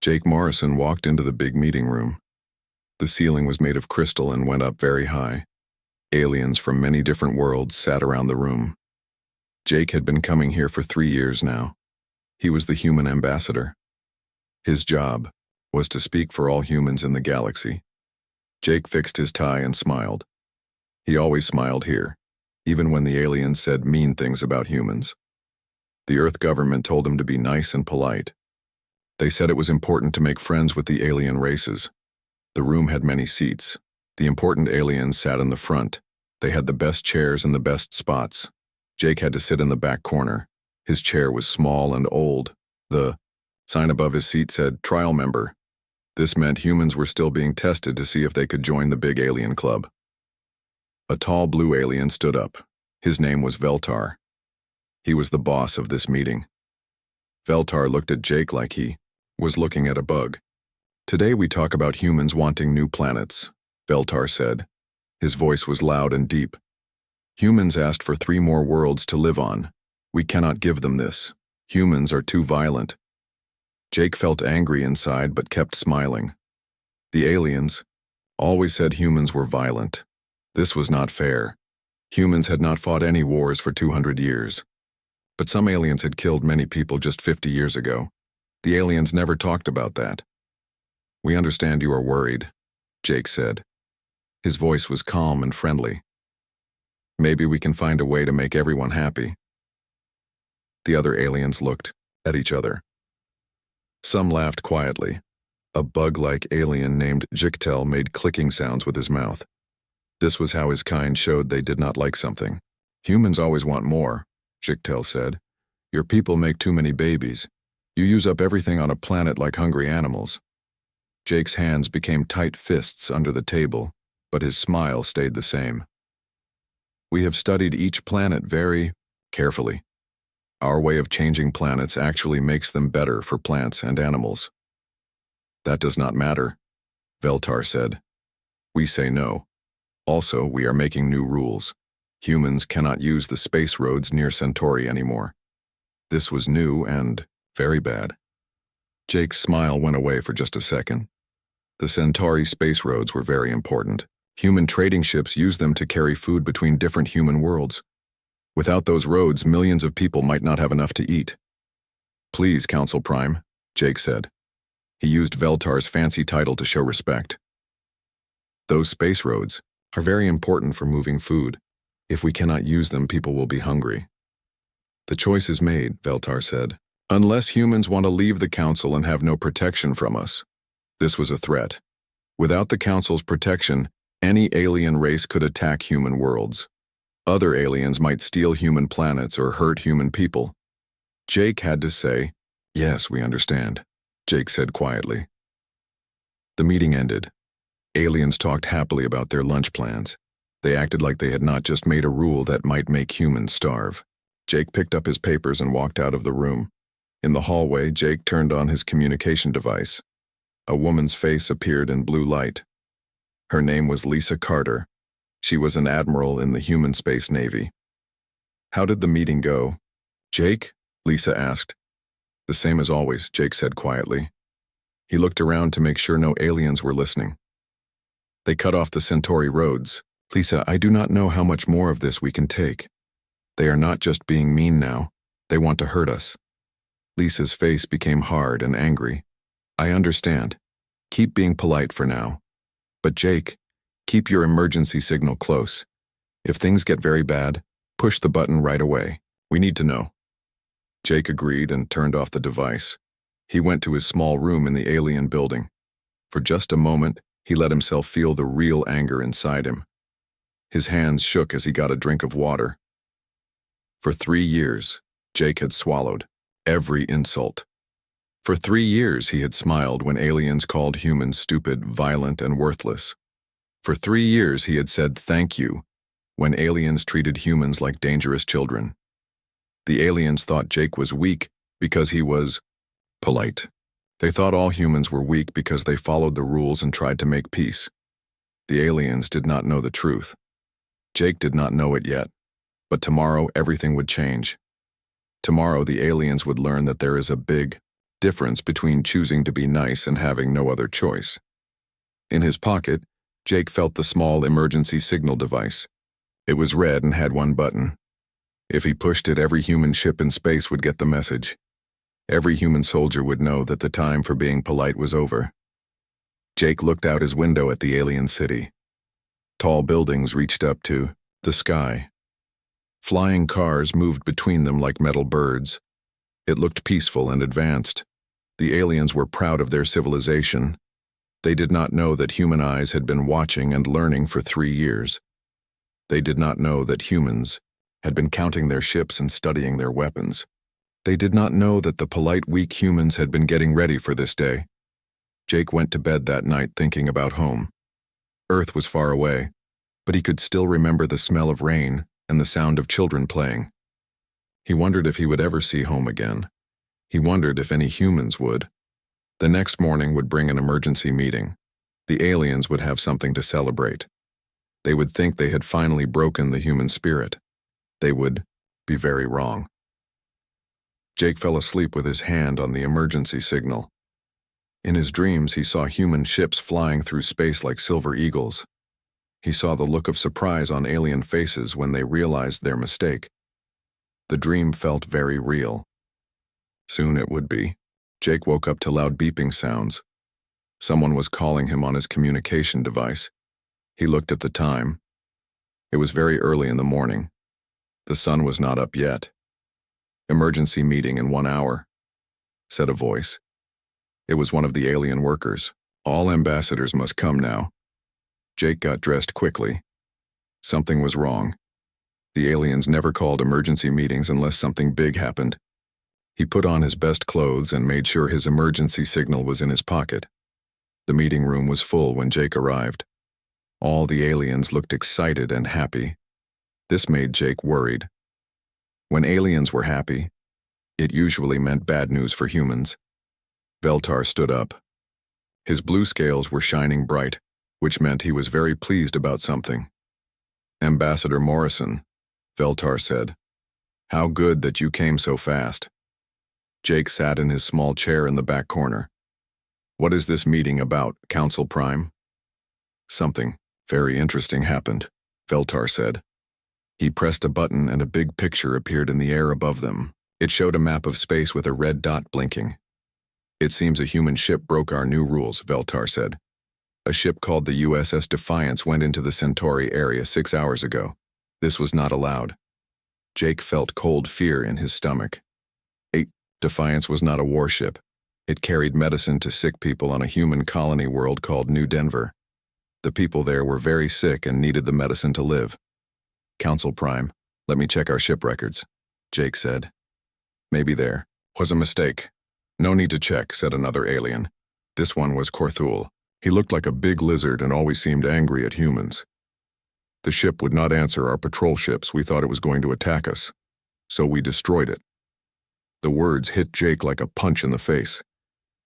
Jake Morrison walked into the big meeting room. The ceiling was made of crystal and went up very high. Aliens from many different worlds sat around the room. Jake had been coming here for 3 years now. He was the human ambassador. His job was to speak for all humans in the galaxy. Jake fixed his tie and smiled. He always smiled here, even when the aliens said mean things about humans. The Earth government told him to be nice and polite. They said it was important to make friends with the alien races. The room had many seats. The important aliens sat in the front. They had the best chairs and the best spots. Jake had to sit in the back corner. His chair was small and old. The sign above his seat said, "Trial Member." This meant humans were still being tested to see if they could join the big alien club. A tall blue alien stood up. His name was Veltar. He was the boss of this meeting. Veltar looked at Jake like he was looking at a bug. "Today we talk about humans wanting new planets," Veltar said. His voice was loud and deep. "Humans asked for 3 more worlds to live on. We cannot give them this. Humans are too violent." Jake felt angry inside but kept smiling. The aliens always said humans were violent. This was not fair. Humans had not fought any wars for 200 years. But some aliens had killed many people just 50 years ago. The aliens never talked about that. "We understand you are worried," Jake said. His voice was calm and friendly. "Maybe we can find a way to make everyone happy." The other aliens looked at each other. Some laughed quietly. A bug-like alien named Jiktel made clicking sounds with his mouth. This was how his kind showed they did not like something. "Humans always want more," Jiktel said. "Your people make too many babies. You use up everything on a planet like hungry animals." Jake's hands became tight fists under the table, but his smile stayed the same. "We have studied each planet very carefully. Our way of changing planets actually makes them better for plants and animals." "That does not matter," Veltar said. "We say no. Also, we are making new rules. Humans cannot use the space roads near Centauri anymore." This was new and very bad. Jake's smile went away for just a second. The Centauri space roads were very important. Human trading ships used them to carry food between different human worlds. Without those roads, millions of people might not have enough to eat. "Please, Council Prime," Jake said. He used Veltar's fancy title to show respect. "Those space roads are very important for moving food. If we cannot use them, people will be hungry." "The choice is made," Veltar said. "Unless humans want to leave the Council and have no protection from us." This was a threat. Without the Council's protection, any alien race could attack human worlds. Other aliens might steal human planets or hurt human people. Jake had to say, "Yes, we understand," Jake said quietly. The meeting ended. Aliens talked happily about their lunch plans. They acted like they had not just made a rule that might make humans starve. Jake picked up his papers and walked out of the room. In the hallway, Jake turned on his communication device. A woman's face appeared in blue light. Her name was Lisa Carter. She was an admiral in the Human Space Navy. "How did the meeting go?" "Jake?" Lisa asked. "The same as always," Jake said quietly. He looked around to make sure no aliens were listening. "They cut off the Centauri roads. Lisa, I do not know how much more of this we can take. They are not just being mean now. They want to hurt us." Lisa's face became hard and angry. "I understand. Keep being polite for now. But Jake, keep your emergency signal close. If things get very bad, push the button right away. We need to know." Jake agreed and turned off the device. He went to his small room in the alien building. For just a moment, he let himself feel the real anger inside him. His hands shook as he got a drink of water. For 3 years, Jake had swallowed every insult. For 3 years, he had smiled when aliens called humans stupid, violent, and worthless. For 3 years, he had said thank you when aliens treated humans like dangerous children. The aliens thought Jake was weak because he was polite. They thought all humans were weak because they followed the rules and tried to make peace. The aliens did not know the truth. Jake did not know it yet, but tomorrow everything would change. Tomorrow the aliens would learn that there is a big difference between choosing to be nice and having no other choice. In his pocket, Jake felt the small emergency signal device. It was red and had one button. If he pushed it, every human ship in space would get the message. Every human soldier would know that the time for being polite was over. Jake looked out his window at the alien city. Tall buildings reached up to the sky. Flying cars moved between them like metal birds. It looked peaceful and advanced. The aliens were proud of their civilization. They did not know that human eyes had been watching and learning for 3 years. They did not know that humans had been counting their ships and studying their weapons. They did not know that the polite, weak humans had been getting ready for this day. Jake went to bed that night thinking about home. Earth was far away, but he could still remember the smell of rain and the sound of children playing. He wondered if he would ever see home again. He wondered if any humans would. The next morning would bring an emergency meeting. The aliens would have something to celebrate. They would think they had finally broken the human spirit. They would be very wrong. Jake fell asleep with his hand on the emergency signal. In his dreams, he saw human ships flying through space like silver eagles. He saw the look of surprise on alien faces when they realized their mistake. The dream felt very real. Soon it would be. Jake woke up to loud beeping sounds. Someone was calling him on his communication device. He looked at the time. It was very early in the morning. The sun was not up yet. "Emergency meeting in 1 hour," said a voice. It was one of the alien workers. "All ambassadors must come now." Jake got dressed quickly. Something was wrong. The aliens never called emergency meetings unless something big happened. He put on his best clothes and made sure his emergency signal was in his pocket. The meeting room was full when Jake arrived. All the aliens looked excited and happy. This made Jake worried. When aliens were happy, it usually meant bad news for humans. Veltar stood up. His blue scales were shining bright, which meant he was very pleased about something. "Ambassador Morrison," Veltar said, "how good that you came so fast." Jake sat in his small chair in the back corner. "What is this meeting about, Council Prime?" "Something very interesting happened," Veltar said. He pressed a button and a big picture appeared in the air above them. It showed a map of space with a red dot blinking. "It seems a human ship broke our new rules," Veltar said. "A ship called the USS Defiance went into the Centauri area 6 hours ago. This was not allowed." Jake felt cold fear in his stomach. Defiance was not a warship. It carried medicine to sick people on a human colony world called New Denver. The people there were very sick and needed the medicine to live. "Council Prime, let me check our ship records," Jake said. "Maybe there was a mistake." "No need to check," said another alien. This one was Korthul. He looked like a big lizard and always seemed angry at humans. "The ship would not answer our patrol ships. We thought it was going to attack us, so we destroyed it." The words hit Jake like a punch in the face.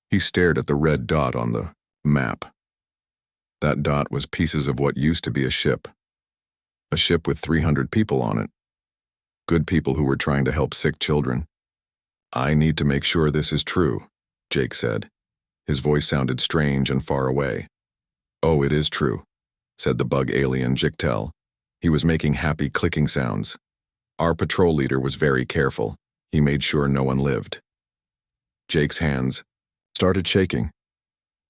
He stared at the red dot on the map. That dot was pieces of what used to be a ship. A ship with 300 people on it. Good people who were trying to help sick children. "I need to make sure this is true," Jake said. His voice sounded strange and far away. "Oh, it is true," said the bug alien Jiktel. He was making happy clicking sounds. "Our patrol leader was very careful. He made sure no one lived." Jake's hands started shaking.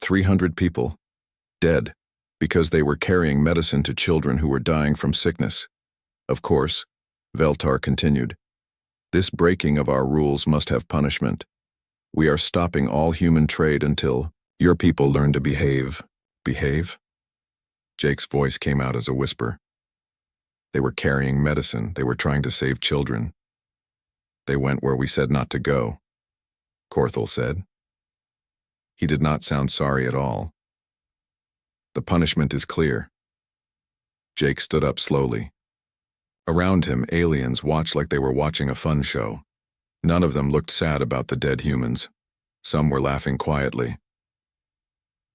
300 people dead because they were carrying medicine to children who were dying from sickness. "Of course," Veltar continued, "this breaking of our rules must have punishment. We are stopping all human trade until your people learn to behave." "Behave?" Jake's voice came out as a whisper. "They were carrying medicine. They were trying to save children. They went where we said not to go," Korthul said. He did not sound sorry at all. "The punishment is clear." Jake stood up slowly. Around him, aliens watched like they were watching a fun show. None of them looked sad about the dead humans. Some were laughing quietly.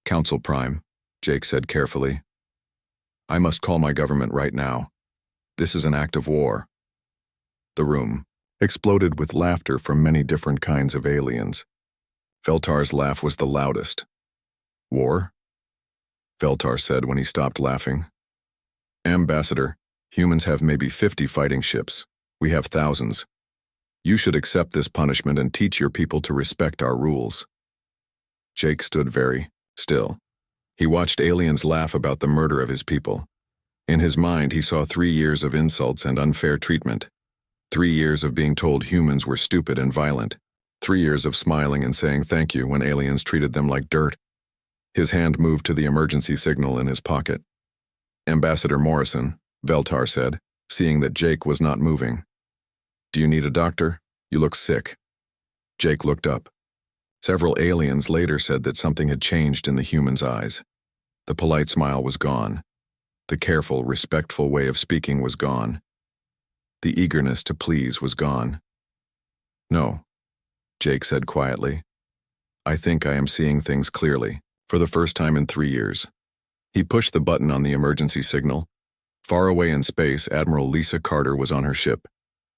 "Council Prime," Jake said carefully. "I must call my government right now. This is an act of war." The room exploded with laughter from many different kinds of aliens. Veltar's laugh was the loudest. War? Veltar said when he stopped laughing. Ambassador, humans have maybe 50 fighting ships. We have thousands. You should accept this punishment and teach your people to respect our rules. Jake stood very still. He watched aliens laugh about the murder of his people. In his mind, he saw 3 years of insults and unfair treatment. 3 years of being told humans were stupid and violent. 3 years of smiling and saying thank you when aliens treated them like dirt. His hand moved to the emergency signal in his pocket. Ambassador Morrison, Veltar said, seeing that Jake was not moving. Do you need a doctor? You look sick. Jake looked up. Several aliens later said that something had changed in the human's eyes. The polite smile was gone. The careful, respectful way of speaking was gone. The eagerness to please was gone. No, Jake said quietly. I think I am seeing things clearly, for the first time in 3 years. He pushed the button on the emergency signal. Far away in space, Admiral Lisa Carter was on her ship,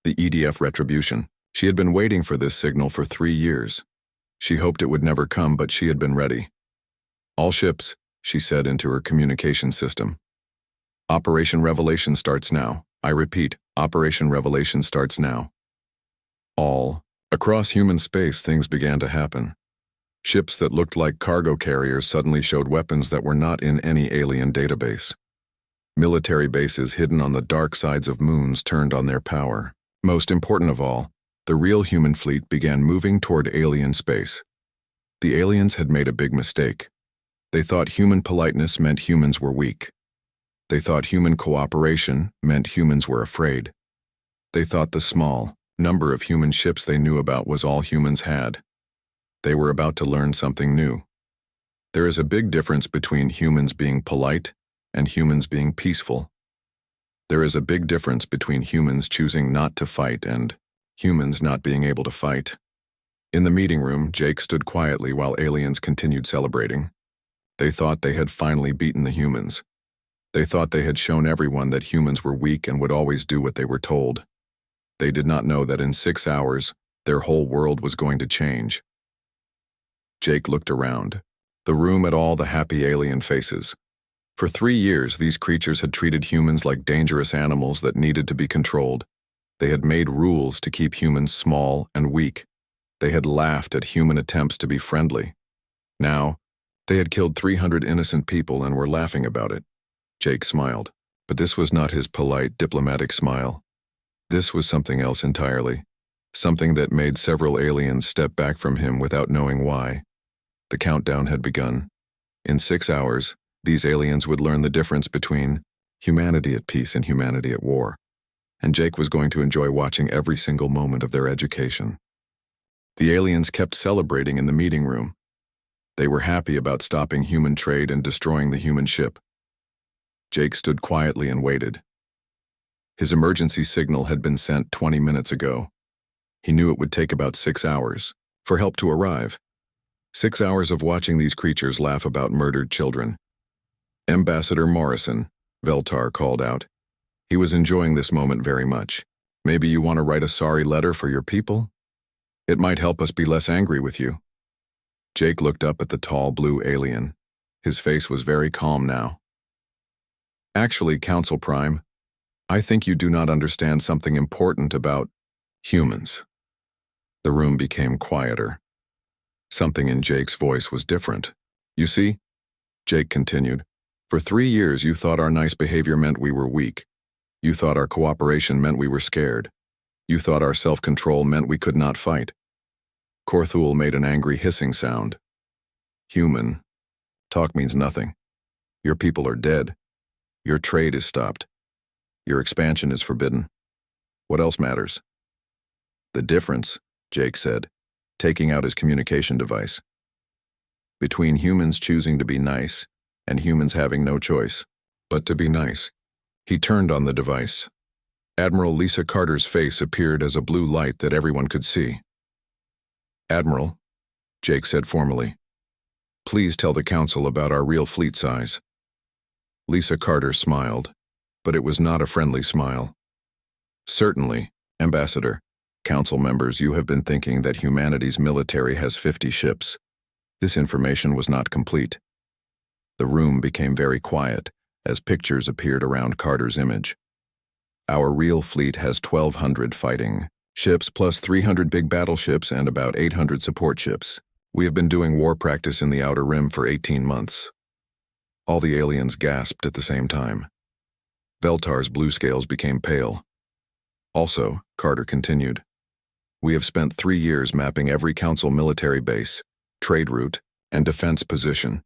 the EDF Retribution. She had been waiting for this signal for 3 years. She hoped it would never come, but she had been ready. All ships, she said into her communication system. Operation Revelation starts now. I repeat, Operation Revelation starts now. Across human space, things began to happen. Ships that looked like cargo carriers suddenly showed weapons that were not in any alien database. Military bases hidden on the dark sides of moons turned on their power. Most important of all, the real human fleet began moving toward alien space. The aliens had made a big mistake. They thought human politeness meant humans were weak. They thought human cooperation meant humans were afraid. They thought the small number of human ships they knew about was all humans had. They were about to learn something new. There is a big difference between humans being polite and humans being peaceful. There is a big difference between humans choosing not to fight and humans not being able to fight. In the meeting room, Jake stood quietly while aliens continued celebrating. They thought they had finally beaten the humans. They thought they had shown everyone that humans were weak and would always do what they were told. They did not know that in 6 hours, their whole world was going to change. Jake looked around, the room at all the happy alien faces. For 3 years, these creatures had treated humans like dangerous animals that needed to be controlled. They had made rules to keep humans small and weak. They had laughed at human attempts to be friendly. Now, they had killed 300 innocent people and were laughing about it. Jake smiled, but this was not his polite, diplomatic smile. This was something else entirely, something that made several aliens step back from him without knowing why. The countdown had begun. In 6 hours, these aliens would learn the difference between humanity at peace and humanity at war, and Jake was going to enjoy watching every single moment of their education. The aliens kept celebrating in the meeting room. They were happy about stopping human trade and destroying the human ship. Jake stood quietly and waited. His emergency signal had been sent 20 minutes ago. He knew it would take about 6 hours for help to arrive. 6 hours of watching these creatures laugh about murdered children. Ambassador Morrison, Veltar called out. He was enjoying this moment very much. Maybe you want to write a sorry letter for your people? It might help us be less angry with you. Jake looked up at the tall blue alien. His face was very calm now. Actually, Council Prime, I think you do not understand something important about humans. The room became quieter. Something in Jake's voice was different. You see, Jake continued, for 3 years you thought our nice behavior meant we were weak. You thought our cooperation meant we were scared. You thought our self-control meant we could not fight. Korthul made an angry hissing sound. Human. Talk means nothing. Your people are dead. Your trade is stopped. Your expansion is forbidden. What else matters? The difference, Jake said, taking out his communication device, between humans choosing to be nice and humans having no choice but to be nice. He turned on the device. Admiral Lisa Carter's face appeared as a blue light that everyone could see. Admiral, Jake said formally, please tell the Council about our real fleet size. Lisa Carter smiled, but it was not a friendly smile. Certainly, Ambassador, Council members, you have been thinking that humanity's military has 50 ships. This information was not complete. The room became very quiet as pictures appeared around Carter's image. Our real fleet has 1,200 fighting ships plus 300 big battleships and about 800 support ships. We have been doing war practice in the Outer Rim for 18 months. All the aliens gasped at the same time. Veltar's blue scales became pale. Also, Carter continued, we have spent 3 years mapping every Council military base, trade route, and defense position.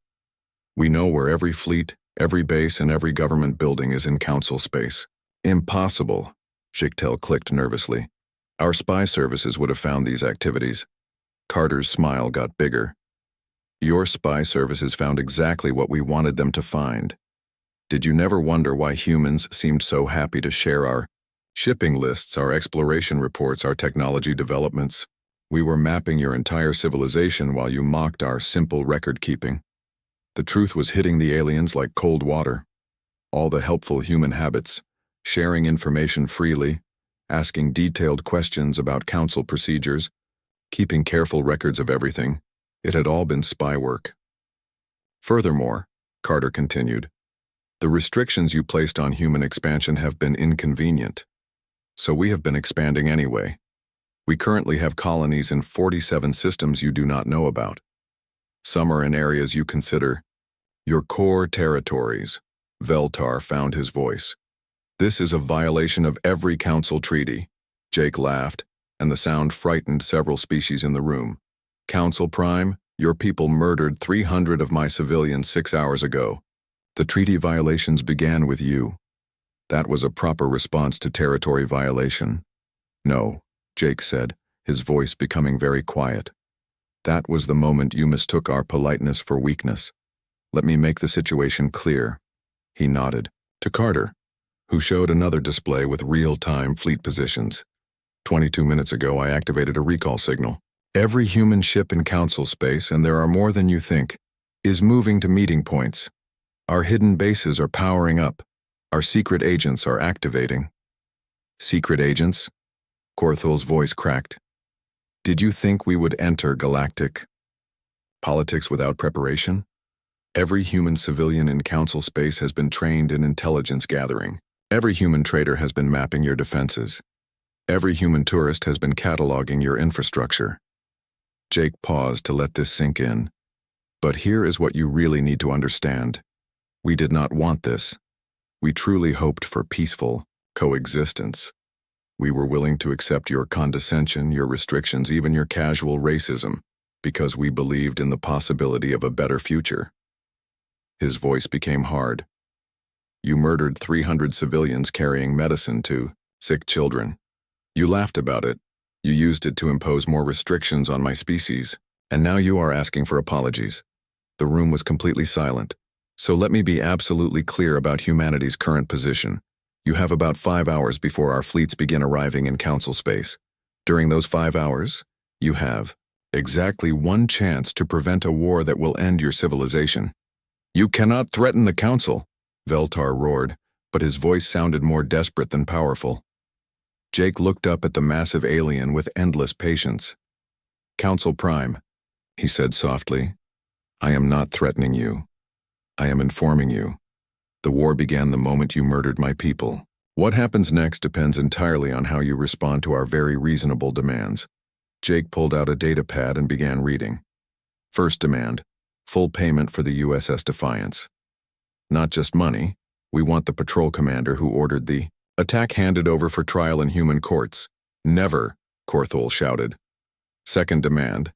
We know where every fleet, every base, and every government building is in Council space. Impossible, Jichtel clicked nervously. Our spy services would have found these activities. Carter's smile got bigger. Your spy services found exactly what we wanted them to find. Did you never wonder why humans seemed so happy to share our shipping lists, our exploration reports, our technology developments? We were mapping your entire civilization while you mocked our simple record-keeping. The truth was hitting the aliens like cold water. All the helpful human habits, sharing information freely, asking detailed questions about Council procedures, keeping careful records of everything, it had all been spy work. Furthermore, Carter continued, the restrictions you placed on human expansion have been inconvenient. So we have been expanding anyway. We currently have colonies in 47 systems you do not know about. Some are in areas you consider your core territories. Veltar found his voice. This is a violation of every Council treaty. Jake laughed, and the sound frightened several species in the room. Council Prime, your people murdered 300 of my civilians 6 hours ago. The treaty violations began with you. That was a proper response to territory violation. No, Jake said, his voice becoming very quiet. That was the moment you mistook our politeness for weakness. Let me make the situation clear. He nodded to Carter, who showed another display with real-time fleet positions. 22 minutes ago, I activated a recall signal. Every human ship in Council space, and there are more than you think, is moving to meeting points. Our hidden bases are powering up. Our secret agents are activating. Secret agents? Korthul's voice cracked. Did you think we would enter galactic politics without preparation? Every human civilian in Council space has been trained in intelligence gathering. Every human trader has been mapping your defenses. Every human tourist has been cataloging your infrastructure. Jake paused to let this sink in. But here is what you really need to understand. We did not want this. We truly hoped for peaceful coexistence. We were willing to accept your condescension, your restrictions, even your casual racism, because we believed in the possibility of a better future. His voice became hard. You murdered 300 civilians carrying medicine to sick children. You laughed about it. You used it to impose more restrictions on my species, and now you are asking for apologies. The room was completely silent. So let me be absolutely clear about humanity's current position. You have about 5 hours before our fleets begin arriving in Council space. During those 5 hours, you have exactly one chance to prevent a war that will end your civilization. You cannot threaten the Council, Veltar roared, but his voice sounded more desperate than powerful. Jake looked up at the massive alien with endless patience. Council Prime, he said softly, I am not threatening you. I am informing you. The war began the moment you murdered my people. What happens next depends entirely on how you respond to our very reasonable demands. Jake pulled out a data pad and began reading. First demand, full payment for the USS Defiance. Not just money, we want the patrol commander who ordered the attack handed over for trial in human courts. Never, Korthul shouted. Second demand,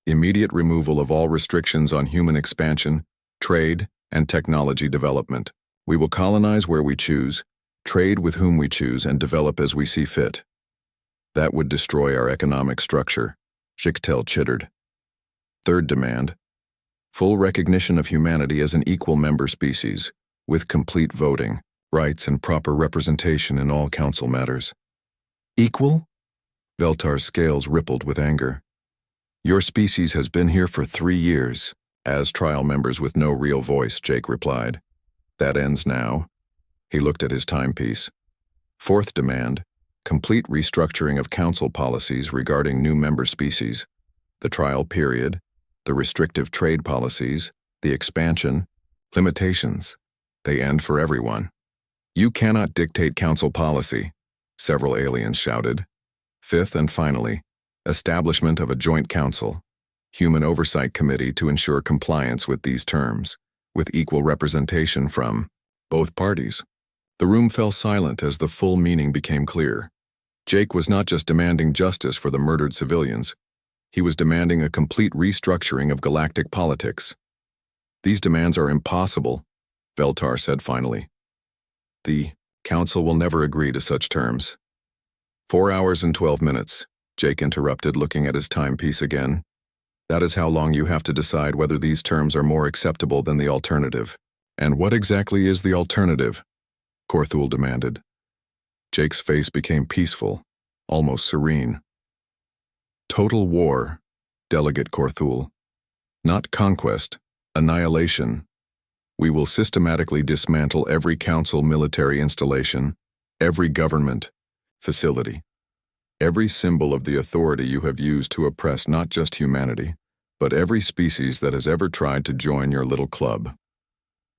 immediate removal of all restrictions on human expansion, trade, and technology development. We will colonize where we choose, trade with whom we choose, and develop as we see fit. That would destroy our economic structure, Jichtel chittered. Third demand, full recognition of humanity as an equal member species, with complete voting, rights, and proper representation in all Council matters. Equal? Veltar's scales rippled with anger. Your species has been here for 3 years. As trial members with no real voice, Jake replied. That ends now. He looked at his timepiece. Fourth demand, complete restructuring of council policies regarding new member species, the trial period, the restrictive trade policies, the expansion, limitations. They end for everyone. You cannot dictate council policy, several aliens shouted. Fifth and finally, establishment of a joint council, human oversight committee to ensure compliance with these terms, with equal representation from both parties. The room fell silent as the full meaning became clear. Jake was not just demanding justice for the murdered civilians. He was demanding a complete restructuring of galactic politics. These demands are impossible, Veltar said finally. The council will never agree to such terms. 4 hours and 12 minutes, Jake interrupted, looking at his timepiece again. That is how long you have to decide whether these terms are more acceptable than the alternative. And what exactly is the alternative? Korthul demanded. Jake's face became peaceful, almost serene. Total war, Delegate Korthul. Not conquest, annihilation. We will systematically dismantle every council military installation, every government facility, every symbol of the authority you have used to oppress not just humanity, but every species that has ever tried to join your little club.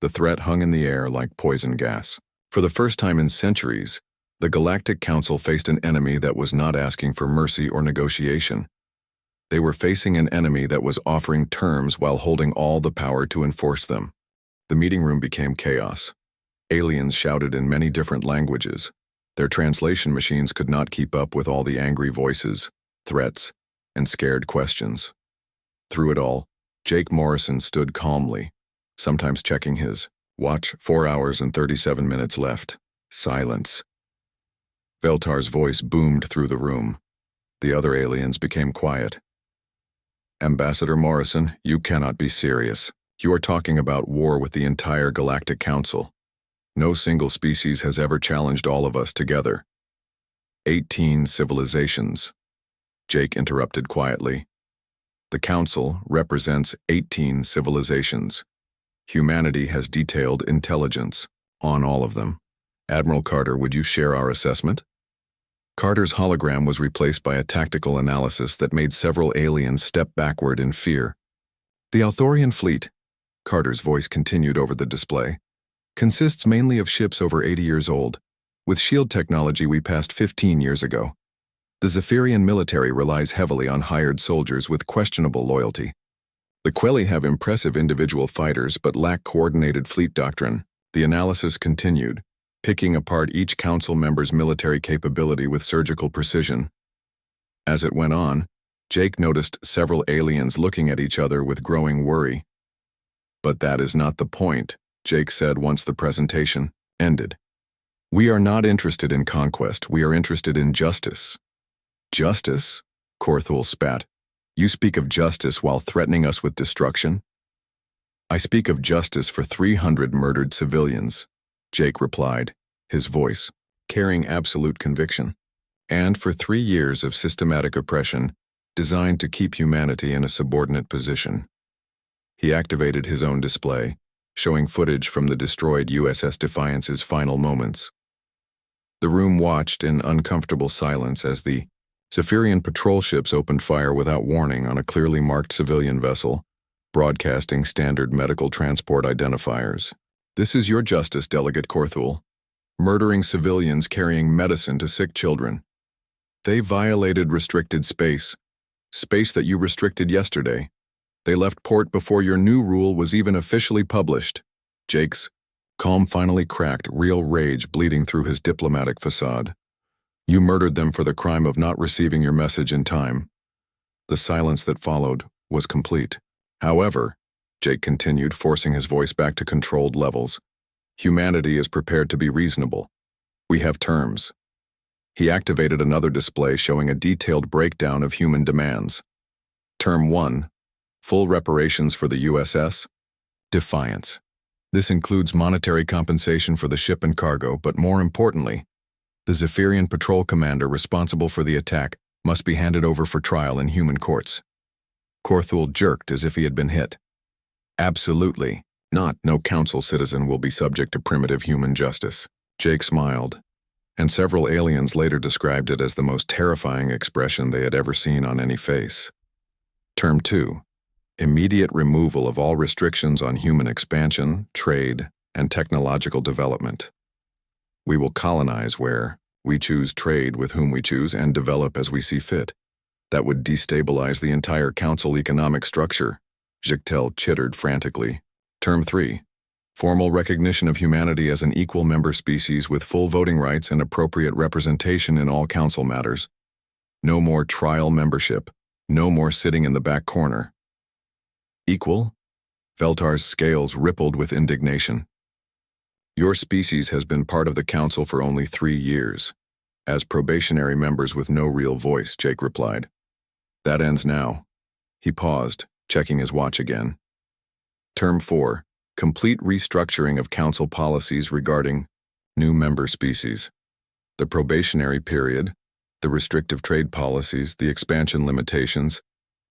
The threat hung in the air like poison gas. For the first time in centuries, the Galactic Council faced an enemy that was not asking for mercy or negotiation. They were facing an enemy that was offering terms while holding all the power to enforce them. The meeting room became chaos. Aliens shouted in many different languages. Their translation machines could not keep up with all the angry voices, threats, and scared questions. Through it all, Jake Morrison stood calmly, sometimes checking his watch. 4 hours and 37 minutes left. Silence. Veltar's voice boomed through the room. The other aliens became quiet. Ambassador Morrison, you cannot be serious. You are talking about war with the entire Galactic Council. No single species has ever challenged all of us together. 18 civilizations. Jake interrupted quietly. The Council represents 18 civilizations. Humanity has detailed intelligence on all of them. Admiral Carter, would you share our assessment? Carter's hologram was replaced by a tactical analysis that made several aliens step backward in fear. The Althorian fleet, Carter's voice continued over the display, consists mainly of ships over 80 years old, with shield technology we passed 15 years ago. The Zephyrian military relies heavily on hired soldiers with questionable loyalty. The Quelli have impressive individual fighters but lack coordinated fleet doctrine. The analysis continued, picking apart each council member's military capability with surgical precision. As it went on, Jake noticed several aliens looking at each other with growing worry. But that is not the point, Jake said once the presentation ended. We are not interested in conquest, we are interested in justice. Justice? Korthul spat. You speak of justice while threatening us with destruction? I speak of justice for 300 murdered civilians, Jake replied, his voice carrying absolute conviction. And for 3 years of systematic oppression designed to keep humanity in a subordinate position. He activated his own display, showing footage from the destroyed USS Defiance's final moments. The room watched in uncomfortable silence as the Zephyrian patrol ships opened fire without warning on a clearly marked civilian vessel, broadcasting standard medical transport identifiers. This is your justice, Delegate Korthul. Murdering civilians carrying medicine to sick children. They violated restricted space that you restricted yesterday. They left port before your new rule was even officially published. Jake's calm finally cracked, real rage bleeding through his diplomatic facade. You murdered them for the crime of not receiving your message in time. The silence that followed was complete. However, Jake continued, forcing his voice back to controlled levels, humanity is prepared to be reasonable. We have terms. He activated another display showing a detailed breakdown of human demands. Term 1. Full reparations for the USS Defiance. This includes monetary compensation for the ship and cargo, but more importantly, the Zephyrian patrol commander responsible for the attack must be handed over for trial in human courts. Korthul jerked as if he had been hit. Absolutely not. No council citizen will be subject to primitive human justice. Jake smiled. and several aliens later described it as the most terrifying expression they had ever seen on any face. Term 2. Immediate removal of all restrictions on human expansion, trade, and technological development. We will colonize where we choose, trade with whom we choose, and develop as we see fit. That would destabilize the entire council economic structure, Jictel chittered frantically. Term 3. Formal recognition of humanity as an equal member species with full voting rights and appropriate representation in all council matters. No more trial membership. No more sitting in the back corner. Equal? Veltar's scales rippled with indignation. Your species has been part of the council for only 3 years. As probationary members with no real voice, Jake replied. That ends now. He paused, checking his watch again. Term 4. Complete restructuring of council policies regarding new member species. The probationary period, the restrictive trade policies, the expansion limitations,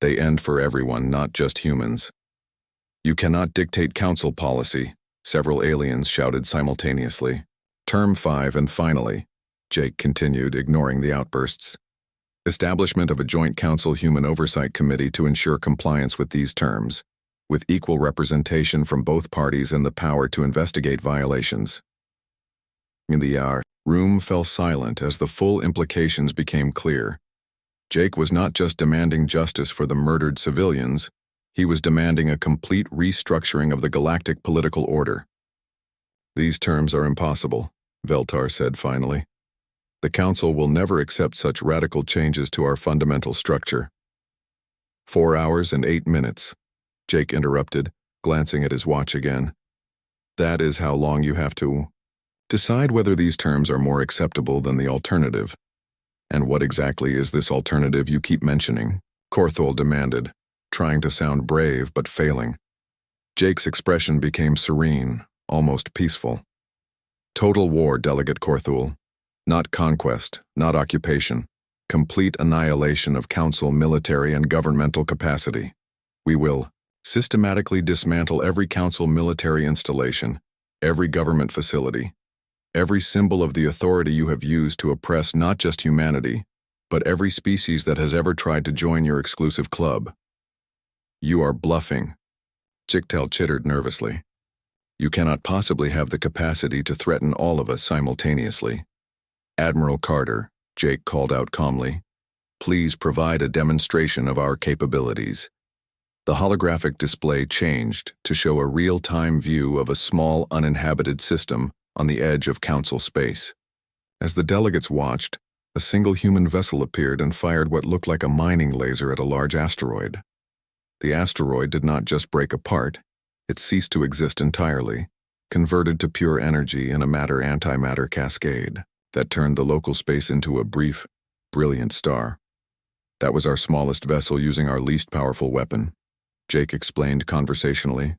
they end for everyone, not just humans. You cannot dictate council policy, several aliens shouted simultaneously. Term 5 and finally, Jake continued, ignoring the outbursts. Establishment of a joint council human oversight committee to ensure compliance with these terms, with equal representation from both parties and the power to investigate violations. In the room fell silent as the full implications became clear. Jake was not just demanding justice for the murdered civilians, he was demanding a complete restructuring of the galactic political order. These terms are impossible, Veltar said finally. The Council will never accept such radical changes to our fundamental structure. 4 hours and 8 minutes, Jake interrupted, glancing at his watch again. That is how long you have to decide whether these terms are more acceptable than the alternative. And what exactly is this alternative you keep mentioning? Korthul demanded, trying to sound brave but failing. Jake's expression became serene, almost peaceful. Total war, Delegate Korthul. Not conquest, not occupation. Complete annihilation of council military and governmental capacity. We will systematically dismantle every council military installation, every government facility, every symbol of the authority you have used to oppress not just humanity, but every species that has ever tried to join your exclusive club. You are bluffing, Jictel chittered nervously. You cannot possibly have the capacity to threaten all of us simultaneously. Admiral Carter, Jake called out calmly, please provide a demonstration of our capabilities. The holographic display changed to show a real-time view of a small uninhabited system on the edge of council space. As the delegates watched, a single human vessel appeared and fired what looked like a mining laser at a large asteroid. The asteroid did not just break apart, it ceased to exist entirely, converted to pure energy in a matter-antimatter cascade that turned the local space into a brief, brilliant star. That was our smallest vessel using our least powerful weapon, Jake explained conversationally.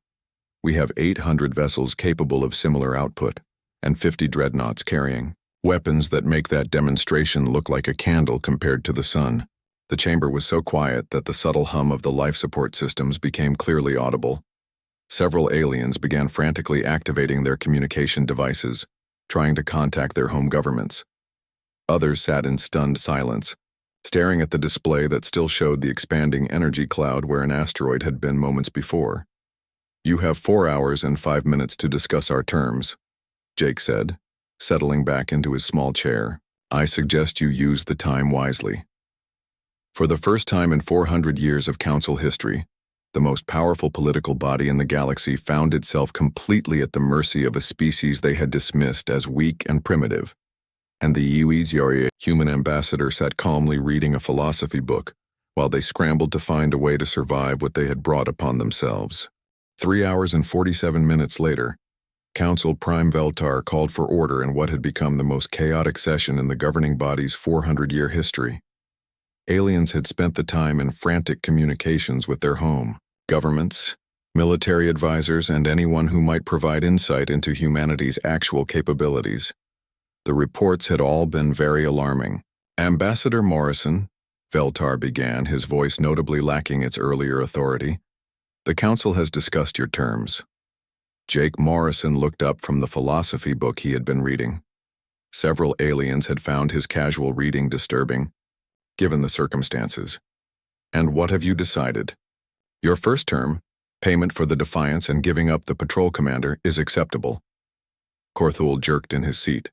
We have 800 vessels capable of similar output, and 50 dreadnoughts carrying weapons that make that demonstration look like a candle compared to the sun. The chamber was so quiet that the subtle hum of the life support systems became clearly audible. Several aliens began frantically activating their communication devices, trying to contact their home governments. Others sat in stunned silence, staring at the display that still showed the expanding energy cloud where an asteroid had been moments before. You have 4 hours and 5 minutes to discuss our terms, Jake said, settling back into his small chair. I suggest you use the time wisely. For the first time in 400 years of Council history, the most powerful political body in the galaxy found itself completely at the mercy of a species they had dismissed as weak and primitive. And the Yuizyoria human ambassador sat calmly reading a philosophy book while they scrambled to find a way to survive what they had brought upon themselves. 3 hours and 47 minutes later, Council Prime Veltar called for order in what had become the most chaotic session in the governing body's 400-year history. Aliens had spent the time in frantic communications with their home governments, military advisors, and anyone who might provide insight into humanity's actual capabilities. The reports had all been very alarming. Ambassador Morrison, Veltar began, his voice notably lacking its earlier authority, the Council has discussed your terms. Jake Morrison looked up from the philosophy book he had been reading. Several aliens had found his casual reading disturbing, given the circumstances. And what have you decided? Your first term, payment for the defiance and giving up the patrol commander, is acceptable. Korthul jerked in his seat.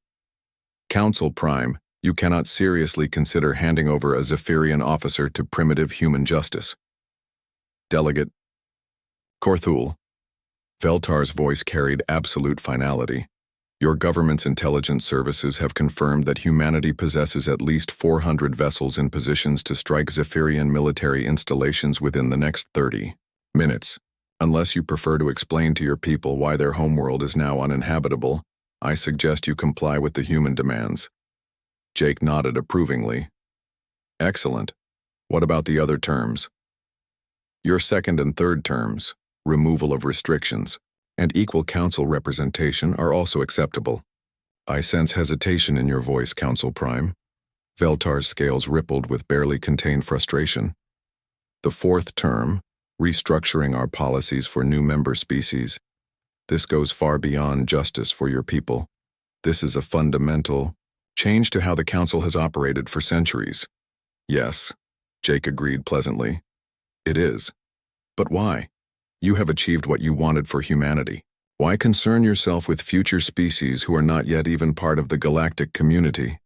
Council Prime, you cannot seriously consider handing over a Zephyrian officer to primitive human justice. Delegate Korthul. Veltar's voice carried absolute finality. Your government's intelligence services have confirmed that humanity possesses at least 400 vessels in positions to strike Zephyrian military installations within the next 30 minutes. Unless you prefer to explain to your people why their homeworld is now uninhabitable, I suggest you comply with the human demands. Jake nodded approvingly. Excellent. What about the other terms? Your second and third terms, removal of restrictions, and equal council representation are also acceptable. I sense hesitation in your voice, Council Prime. Veltar's scales rippled with barely contained frustration. The fourth term, restructuring our policies for new member species. This goes far beyond justice for your people. This is a fundamental change to how the Council has operated for centuries. Yes, Jake agreed pleasantly. It is. But why? You have achieved what you wanted for humanity. Why concern yourself with future species who are not yet even part of the galactic community?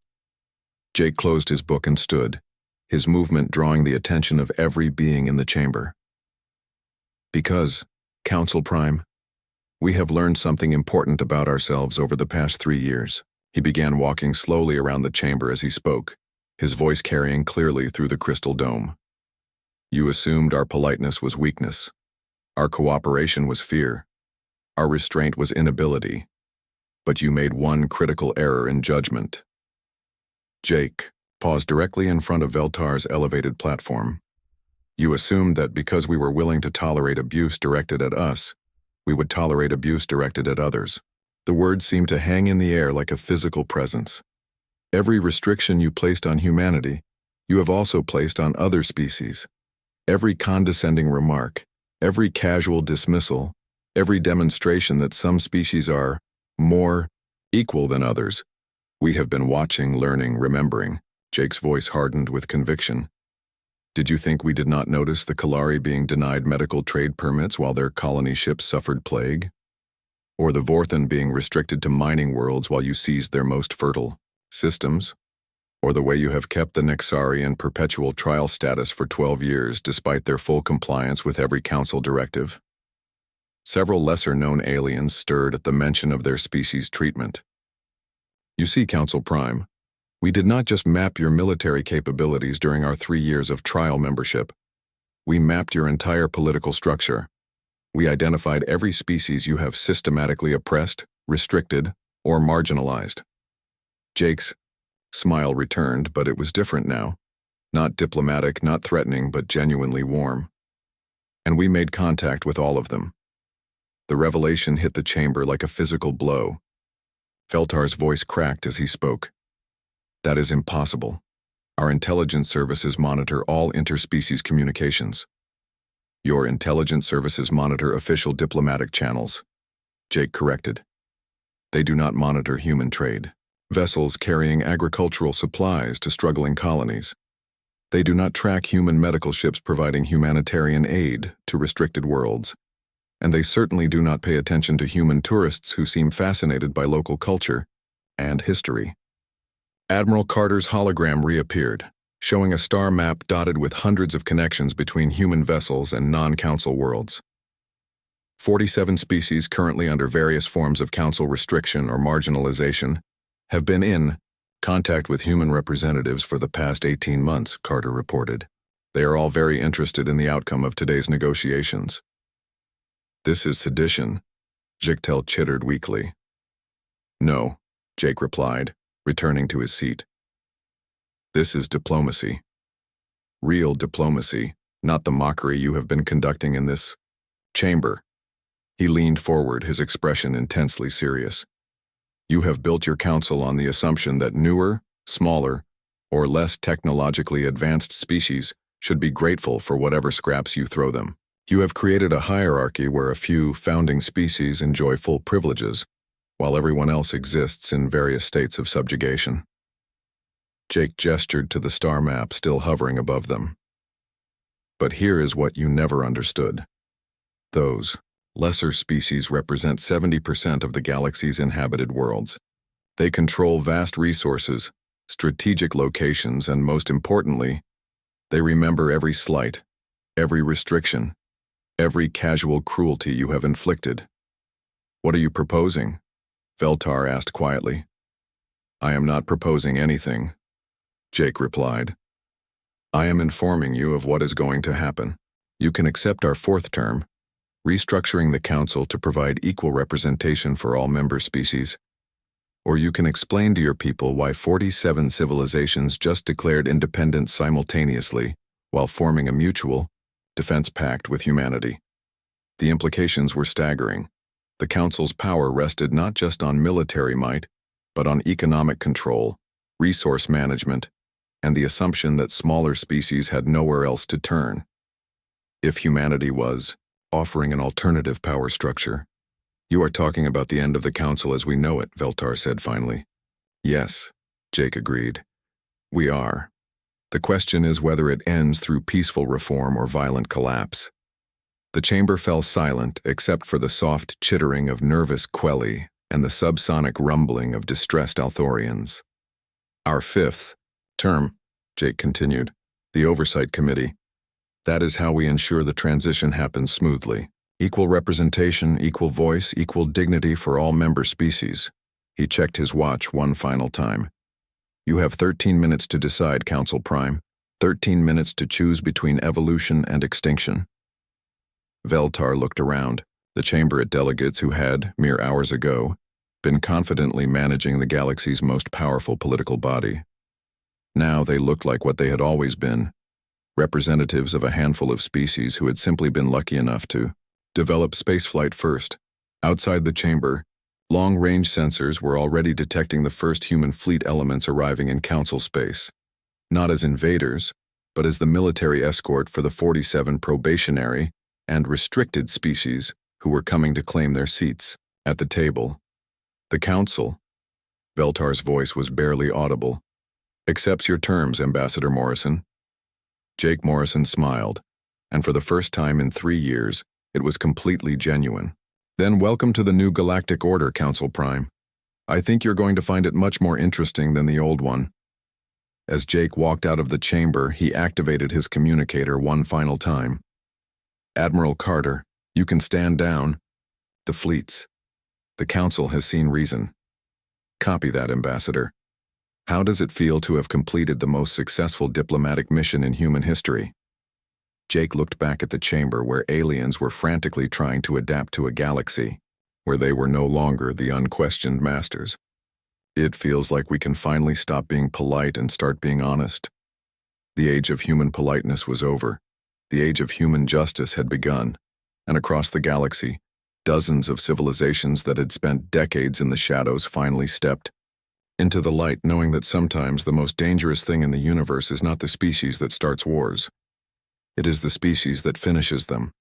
Jake closed his book and stood, his movement drawing the attention of every being in the chamber. Because, Council Prime, we have learned something important about ourselves over the past 3 years. He began walking slowly around the chamber as he spoke, his voice carrying clearly through the crystal dome. You assumed our politeness was weakness. Our cooperation was fear. Our restraint was inability. But you made one critical error in judgment. Jake paused directly in front of Veltar's elevated platform. You assumed that because we were willing to tolerate abuse directed at us, we would tolerate abuse directed at others. The words seemed to hang in the air like a physical presence. Every restriction you placed on humanity, you have also placed on other species. Every condescending remark, every casual dismissal, every demonstration that some species are more equal than others. We have been watching, learning, remembering. Jake's voice hardened with conviction. Did you think we did not notice the Kalari being denied medical trade permits while their colony ships suffered plague? Or the Vorthan being restricted to mining worlds while you seized their most fertile systems? Or the way you have kept the Nexari in perpetual trial status for 12 years despite their full compliance with every council directive? Several lesser-known aliens stirred at the mention of their species' treatment. You see, Council Prime, we did not just map your military capabilities during our 3 years of trial membership. We mapped your entire political structure. We identified every species you have systematically oppressed, restricted, or marginalized. Jake's smile returned, but it was different now. Not diplomatic, not threatening, but genuinely warm. And we made contact with all of them. The revelation hit the chamber like a physical blow. Veltar's voice cracked as he spoke. That is impossible. Our intelligence services monitor all interspecies communications. Your intelligence services monitor official diplomatic channels. Jake corrected. They do not monitor human trade. Vessels carrying agricultural supplies to struggling colonies. They do not track human medical ships providing humanitarian aid to restricted worlds. And they certainly do not pay attention to human tourists who seem fascinated by local culture and history. Admiral Carter's hologram reappeared, showing a star map dotted with hundreds of connections between human vessels and non-council worlds. 47 species currently under various forms of council restriction or marginalization have been in contact with human representatives for the past 18 months, Carter reported. They are all very interested in the outcome of today's negotiations. This is sedition, Jiktel chittered weakly. No, Jake replied, returning to his seat. This is diplomacy. Real diplomacy, not the mockery you have been conducting in this chamber. He leaned forward, his expression intensely serious. You have built your council on the assumption that newer, smaller, or less technologically advanced species should be grateful for whatever scraps you throw them. You have created a hierarchy where a few founding species enjoy full privileges, while everyone else exists in various states of subjugation. Jake gestured to the star map still hovering above them. But here is what you never understood. Those lesser species represent 70% of the galaxy's inhabited worlds. They control vast resources, strategic locations, and most importantly, they remember every slight, every restriction, every casual cruelty you have inflicted. What are you proposing? Veltar asked quietly. I am not proposing anything, Jake replied. I am informing you of what is going to happen. You can accept our fourth term, restructuring the Council to provide equal representation for all member species. Or you can explain to your people why 47 civilizations just declared independence simultaneously while forming a mutual defense pact with humanity. The implications were staggering. The Council's power rested not just on military might, but on economic control, resource management, and the assumption that smaller species had nowhere else to turn. If humanity was offering an alternative power structure, you are talking about the end of the Council as we know it, Veltar said finally. Yes, Jake agreed. We are. The question is whether it ends through peaceful reform or violent collapse. The chamber fell silent except for the soft chittering of nervous quelli and the subsonic rumbling of distressed Althorians. Our fifth term, Jake continued, the Oversight Committee. That is how we ensure the transition happens smoothly. Equal representation, equal voice, equal dignity for all member species. He checked his watch one final time. You have 13 minutes to decide, Council Prime. 13 minutes to choose between evolution and extinction. Veltar looked around, the chamber at delegates who had, mere hours ago, been confidently managing the galaxy's most powerful political body. Now they looked like what they had always been, representatives of a handful of species who had simply been lucky enough to develop spaceflight first. Outside the chamber, long-range sensors were already detecting the first human fleet elements arriving in Council space, not as invaders, but as the military escort for the 47 probationary and restricted species who were coming to claim their seats at the table. The Council, Veltar's voice was barely audible, accepts your terms, Ambassador Morrison. Jake Morrison smiled, and for the first time in 3 years, it was completely genuine. Then welcome to the new Galactic Order, Council Prime. I think you're going to find it much more interesting than the old one. As Jake walked out of the chamber, he activated his communicator one final time. Admiral Carter, you can stand down. The fleets. The Council has seen reason. Copy that, Ambassador. How does it feel to have completed the most successful diplomatic mission in human history? Jake looked back at the chamber where aliens were frantically trying to adapt to a galaxy where they were no longer the unquestioned masters. It feels like we can finally stop being polite and start being honest. The age of human politeness was over. The age of human justice had begun, and across the galaxy, dozens of civilizations that had spent decades in the shadows finally stepped into the light, knowing that sometimes the most dangerous thing in the universe is not the species that starts wars. It is the species that finishes them.